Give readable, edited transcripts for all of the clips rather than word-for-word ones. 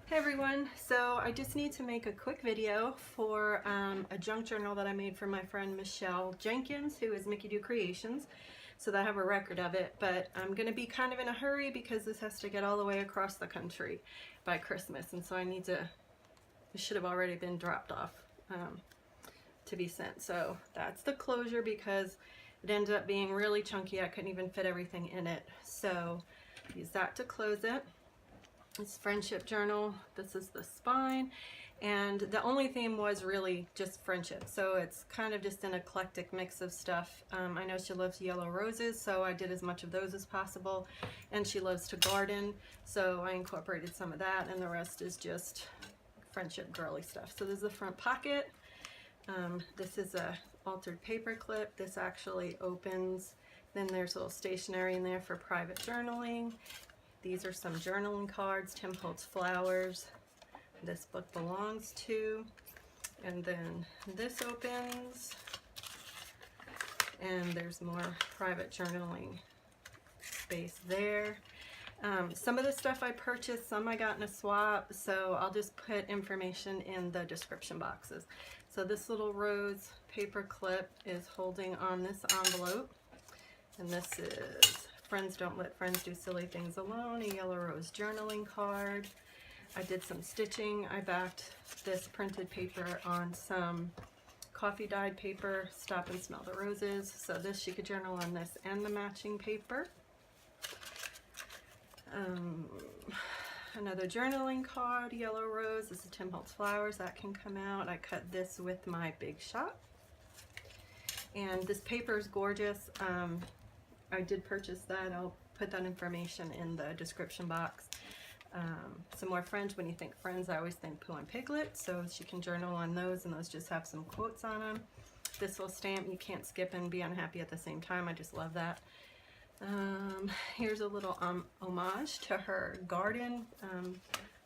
Hey everyone, so I just need to make a quick video for a junk journal that I made for my friend Michelle Jenkins, who is Mickeedos Creations, so that I have a record of it. But I'm going to be kind of in a hurry because this has to get all the way across the country by Christmas, and so it should have already been dropped off to be sent. So that's the closure because it ended up being really chunky. I couldn't even fit everything in it, so use that to close it. It's friendship journal. This is the spine, and the only theme was really just friendship, so it's kind of just an eclectic mix of stuff. I know she loves yellow roses, so I did as much of those as possible, and she loves to garden, so I incorporated some of that, and the rest is just friendship girly stuff. So there's the front pocket. This is a altered paper clip. This actually opens. Then there's a little stationery in there for private journaling. These are some journaling cards, Tim Holtz Flowers, this book belongs to, and then this opens, and there's more private journaling space there. Some of the stuff I purchased, some I got in a swap, so I'll just put information in the description boxes. So this little rose paper clip is holding on this envelope, and this is Friends Don't Let Friends Do Silly Things Alone, a yellow rose journaling card. I did some stitching. I backed this printed paper on some coffee dyed paper, Stop and Smell the Roses. So this, she could journal on this and the matching paper. Another journaling card, yellow rose. This is Tim Holtz Flowers, that can come out. I cut this with my Big Shot. And this paper is gorgeous. I did purchase that. I'll put that information in the description box. Some more Friends. When you think Friends, I always think Pooh and Piglet, so she can journal on those, and those just have some quotes on them. This little stamp, you can't skip and be unhappy at the same time. I just love that. Here's a little homage to her garden.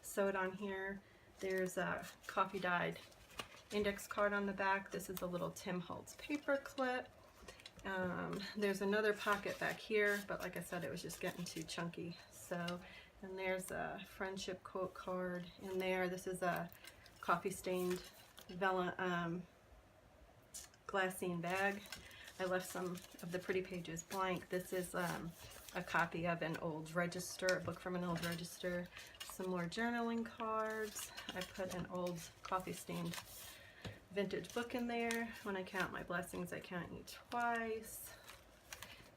Sewed on here. There's a coffee dyed index card on the back. This is a little Tim Holtz paper clip. There's another pocket back here, but like I said, it was just getting too chunky. So, and there's a friendship quote card in there. This is a coffee stained glassine bag. I left some of the pretty pages blank. This is a copy of an old register, a book from an old register. Some more journaling cards. I put an old coffee stained vintage book in there. When I count my blessings, I count you twice.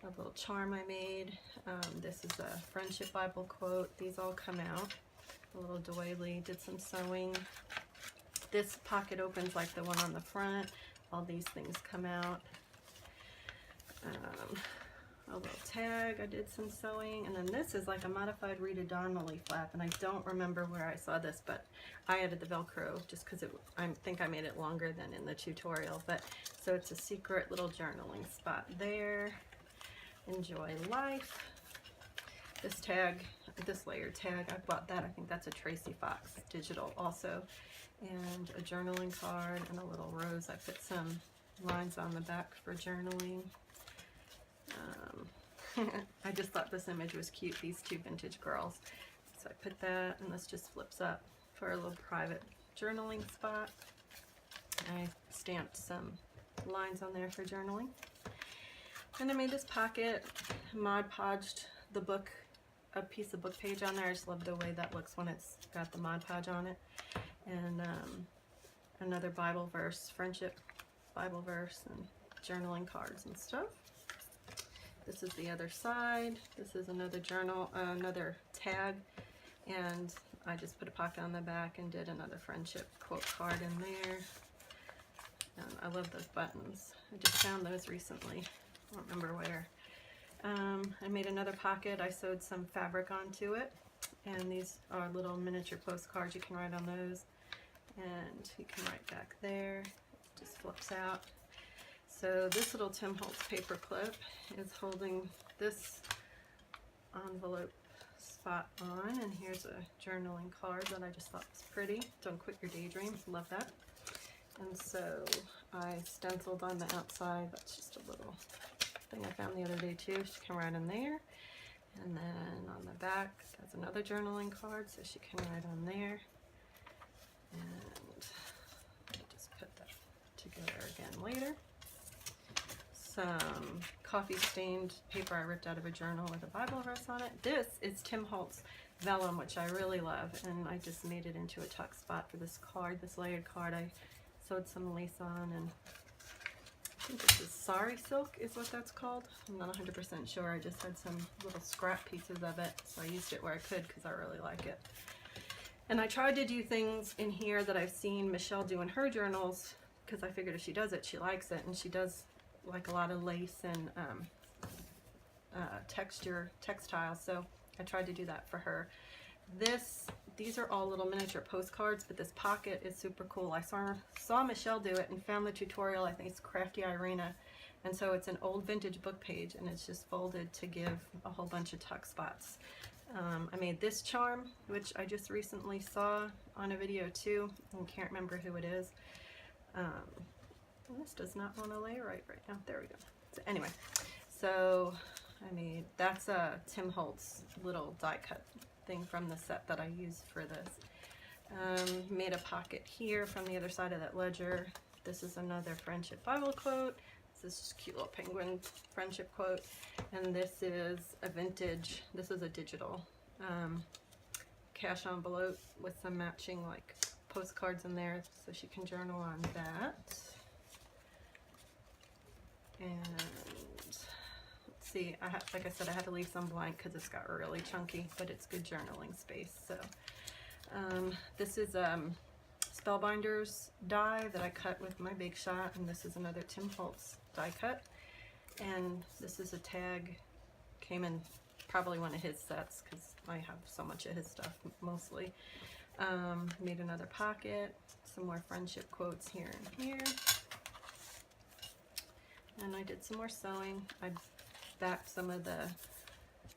A little charm I made. This is a friendship Bible quote. These all come out. A little doily. Did some sewing. This pocket opens like the one on the front. All these things come out. A little tag. I did some sewing. And then this is like a modified Rita Donnelly flap, and I don't remember where I saw this, but I added the Velcro just because I think I made it longer than in the tutorial. But so it's a secret little journaling spot there. Enjoy life. This tag, this layered tag, I bought that. I think that's a Tracy Fox digital also. And a journaling card and a little rose. I put some lines on the back for journaling. I just thought this image was cute, these two vintage girls. So I put that, and this just flips up for a little private journaling spot. I stamped some lines on there for journaling. And I made this pocket, Mod Podged the book, a piece of book page on there. I just love the way that looks when it's got the Mod Podge on it. And another Bible verse, friendship Bible verse, and journaling cards and stuff. This is the other side. This is another journal, another tag, and I just put a pocket on the back and did another friendship quote card in there. And I love those buttons. I just found those recently. I don't remember where. I made another pocket. I sewed some fabric onto it, and these are little miniature postcards. You can write on those, and you can write back there. It just flips out. So this little Tim Holtz paper clip is holding this envelope spot on, and here's a journaling card that I just thought was pretty. Don't quit your daydream. Love that. And so I stenciled on the outside. That's just a little thing I found the other day too. She can write in there. And then on the back, that's another journaling card, so she can write on there. And I'll just put that together again later. Some coffee stained paper I ripped out of a journal with a Bible verse on it. This is Tim Holtz vellum, which I really love, and I just made it into a tuck spot for this card, this layered card. I sewed some lace on, and I think this is sari silk is what that's called. I'm not 100% sure. I just had some little scrap pieces of it, so I used it where I could because I really like it. And I tried to do things in here that I've seen Michelle do in her journals, because I figured if she does it, she likes it, and she does like a lot of lace and textile, so I tried to do that for her. These are all little miniature postcards, but this pocket is super cool. I saw Michelle do it and found the tutorial. I think it's Crafty Irina, and so it's an old vintage book page, and it's just folded to give a whole bunch of tuck spots. I made this charm, which I just recently saw on a video too. I can't remember who it is. And this does not want to lay right now. There we go. So anyway, so I made, that's a Tim Holtz little die cut thing from the set that I used for this. Made a pocket here from the other side of that ledger. This is another friendship Bible quote. This is just a cute little penguin friendship quote. And this is a vintage, this is a digital cash envelope with some matching like postcards in there, so she can journal on that. And let's see, like I said, I had to leave some blank because it's got really chunky, but it's good journaling space. So this is Spellbinders die that I cut with my Big Shot, and this is another Tim Holtz die cut. And this is a tag, came in probably one of his sets because I have so much of his stuff mostly. Made another pocket, some more friendship quotes here and here. And I did some more sewing. I backed some of the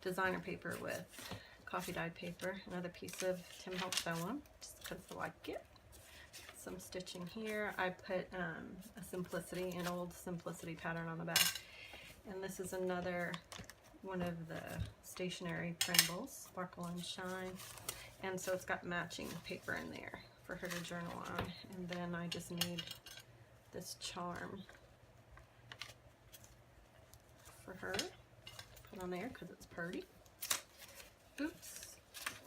designer paper with coffee dyed paper, another piece of Tim Holtz vellum, just because I like it. Some stitching here. I put an old Simplicity pattern on the back. And this is another one of the stationery printables, Sparkle and Shine. And so it's got matching paper in there for her to journal on. And then I just made this charm for her to put on there because it's pretty. Oops.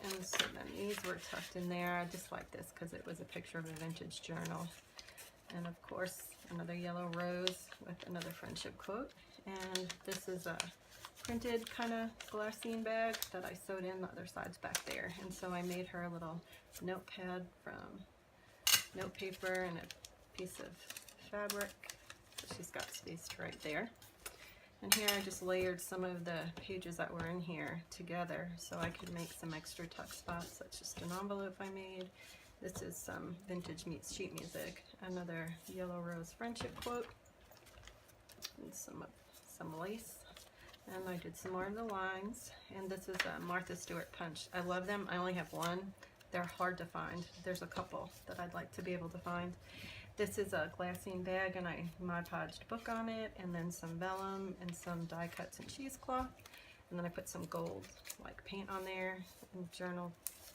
And so then these were tucked in there. I just like this because it was a picture of a vintage journal. And of course, another yellow rose with another friendship quote. And this is a printed kind of glassine bag that I sewed in. The other side's back there. And so I made her a little notepad from note paper and a piece of fabric. So she's got space right there. And here I just layered some of the pages that were in here together so I could make some extra tuck spots. That's just an envelope I made. This is some vintage meets sheet music. Another yellow rose friendship quote. And some lace. And I did some more of the lines. And this is a Martha Stewart punch. I love them. I only have one. They're hard to find. There's a couple that I'd like to be able to find. This is a glassine bag, and I Mod Podged book on it, and then some vellum and some die cuts and cheesecloth. And then I put some gold like paint on there, and journal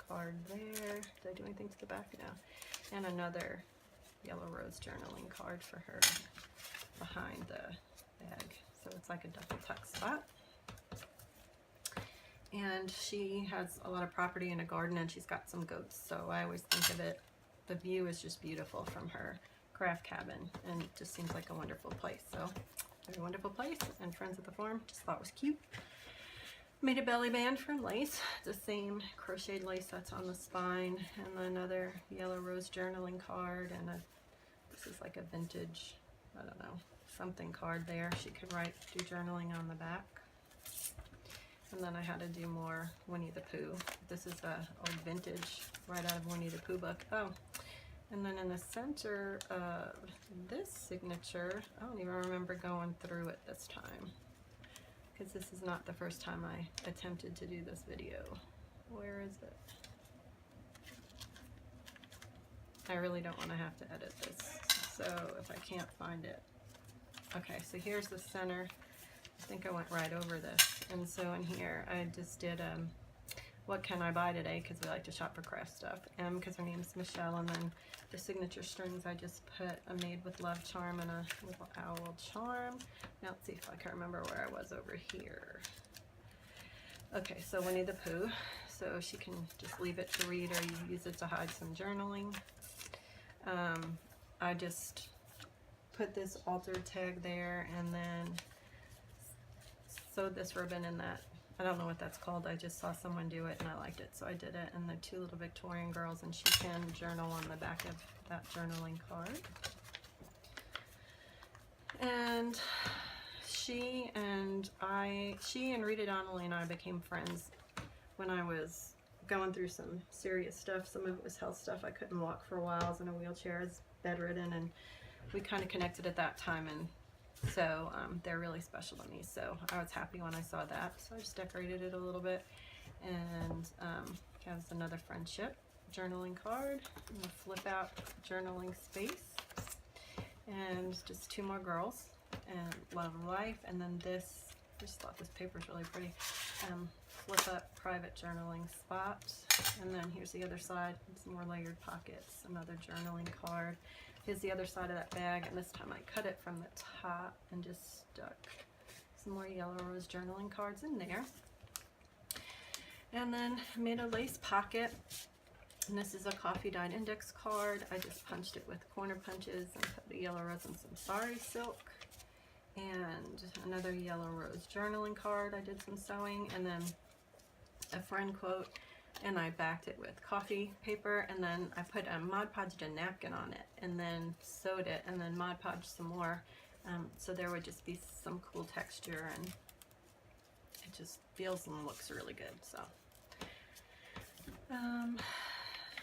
card there. Did I do anything to the back? No. And another yellow rose journaling card for her behind the bag. So it's like a double tuck spot. And she has a lot of property in a garden, and she's got some goats, so I always think of it, the view is just beautiful from her craft cabin, and it just seems like a wonderful place. So very wonderful place, and Friends at the Farm, just thought it was cute. Made a belly band from lace, the same crocheted lace that's on the spine, and another yellow rose journaling card, and this is like a vintage, I don't know, something card there. She could do journaling on the back. And then I had to do more Winnie the Pooh. This is a old vintage right out of Winnie the Pooh book. Oh, and then in the center of this signature, I don't even remember going through it this time, because this is not the first time I attempted to do this video. Where is it? I really don't want to have to edit this, so if I can't find it. Okay, so here's the center. I think I went right over this. And so in here I just did what can I buy today, because we like to shop for craft stuff. M, because her name's Michelle, and then the signature strings I just put a Made with Love charm and a little owl charm. Now let's see if I can remember where I was over here. Okay, so Winnie the Pooh, so she can just leave it to read or you use it to hide some journaling. I just put this altar tag there and then sewed this ribbon in that. I don't know what that's called. I just saw someone do it and I liked it, so I did it. And the two little Victorian Girls, and she can journal on the back of that journaling card. And she and Rita Donnelly and I became friends when I was going through some serious stuff. Some of it was health stuff. I couldn't walk for a while. I was in a wheelchair, I was bedridden, and we kind of connected at that time. And so they're really special to me, so I was happy when I saw that. So I just decorated it a little bit, and has another friendship journaling card, and a flip out journaling space, and just two more girls, and Love of Life, and then this, I just thought this paper is really pretty, flip up private journaling spot, and then here's the other side, some more layered pockets, another journaling card. Here's the other side of that bag, and this time I cut it from the top and just stuck some more yellow rose journaling cards in there. And then made a lace pocket, and this is a coffee dyed index card. I just punched it with corner punches and put the yellow rose and some sari silk. And another yellow rose journaling card. I did some sewing, and then a friend quote, and I backed it with coffee paper, and then I put a Mod Podged a napkin on it, and then sewed it, and then Mod Podged some more, so there would just be some cool texture, and it just feels and looks really good. So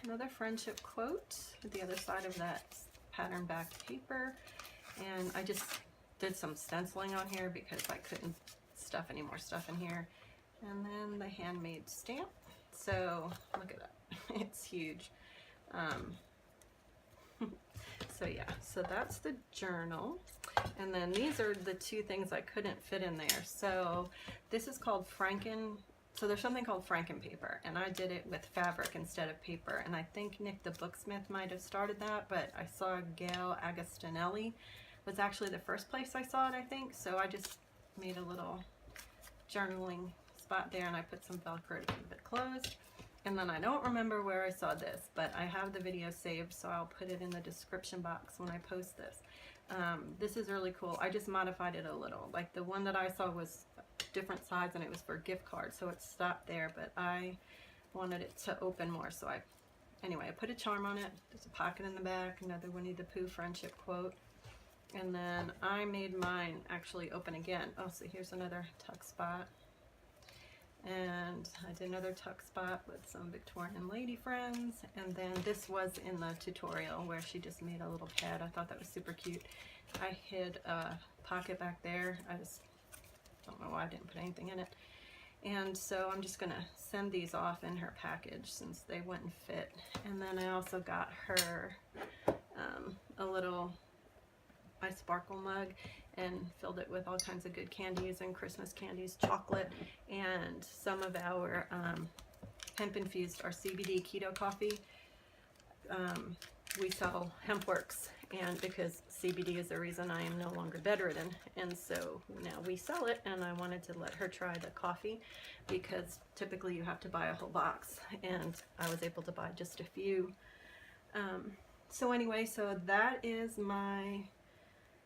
another friendship quote at the other side of that pattern back paper, and I just did some stenciling on here because I couldn't stuff any more stuff in here, and then the handmade stamp. So look at that, it's huge. So yeah, so that's the journal, and then these are the two things I couldn't fit in there. So this is called so there's something called Franken Paper, and I did it with fabric instead of paper, and I think Nick the Booksmith might have started that, but I saw Gail Agostinelli was actually the first place I saw it, I think. So I just made a little journaling spot there, and I put some Velcro to keep it closed. And then I don't remember where I saw this, but I have the video saved, so I'll put it in the description box when I post this. This is really cool. I just modified it a little. Like the one that I saw was different size, and it was for gift cards, so it stopped there, but I wanted it to open more, so anyway, I put a charm on it. There's a pocket in the back, another Winnie the Pooh friendship quote. And then I made mine actually open again. Oh, so here's another tuck spot. And I did another tuck spot with some Victorian lady friends. And then this was in the tutorial where she just made a little pad. I thought that was super cute. I hid a pocket back there. I just don't know why I didn't put anything in it. And so I'm just gonna send these off in her package since they wouldn't fit. And then I also got her a little ice sparkle mug and filled it with all kinds of good candies and Christmas candies, chocolate, and some of our hemp infused, our CBD keto coffee. We sell HempWorks, and because CBD is the reason I am no longer bedridden, and so now we sell it, and I wanted to let her try the coffee because typically you have to buy a whole box, and I was able to buy just a few. So anyway, so that is my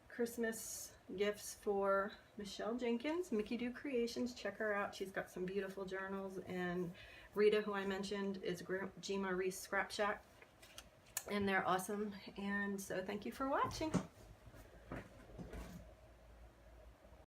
Christmas gifts for Michelle Jenkins, Mickeedos Creations. Check her out. She's got some beautiful journals. And Rita, who I mentioned, is G. Marie's Scrap Shack. And they're awesome. And so thank you for watching.